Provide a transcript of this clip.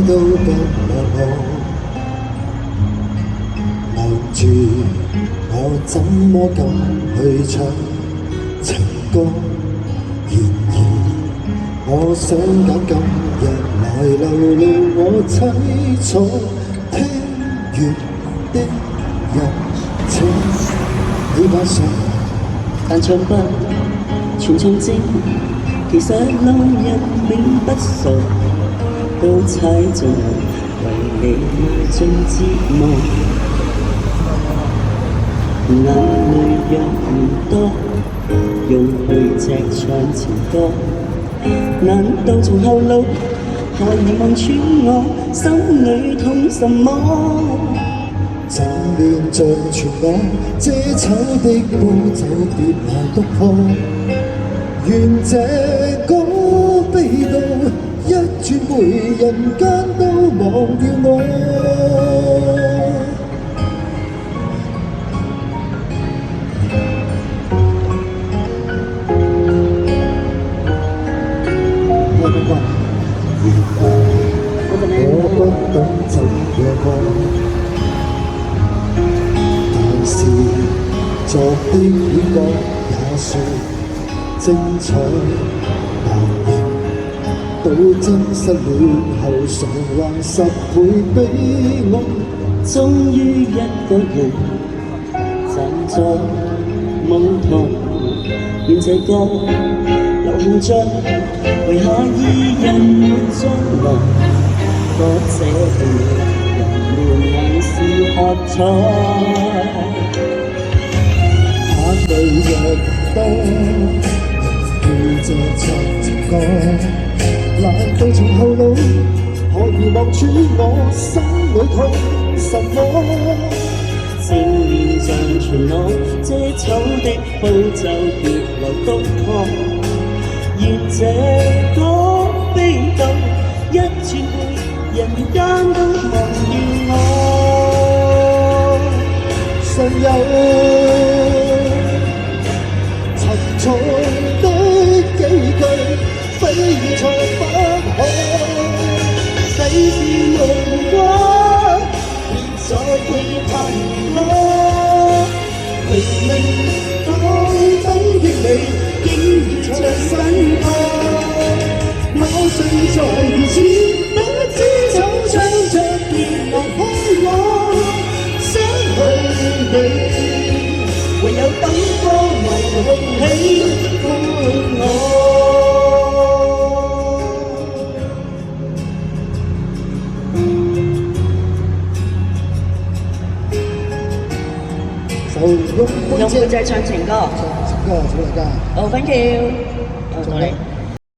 都不讓我留住，我怎麼敢去唱情歌？然而我想揀今日來流露我凄楚，聽完的人請你把上。但唱不全唱精，其實路人並不傻，都猜中為你盡折磨。眼淚若唔多，用去隻唱情歌。難道從後路可以望穿我心裏痛什麼？正面像全我遮醜的波就別來督破，願這歌飛到一轉回人間都忘掉我。我不懂怎樣愛，但是作的戀歌也算精彩。但認到真失戀後，償還10倍悲哀。終於一個人站在舞台，願這歌留在為下二人將來。多這人們還是喝彩，眼淚若多，陪着唱情歌。難道從後路可以望穿我心裏痛什麼？正面像全裸遮醜的布就別來督破，願這歌飛到一轉回人間都忘掉我。尚有沉重的幾句，非錯不可。世事無果，別再期盼我。明明當等於你，竟然唱新歌。我睡在如此，不知怎唱着別離開我，想去你，唯有等歌迷紅喜歡我。用背脊唱情歌，好 thank you，到你。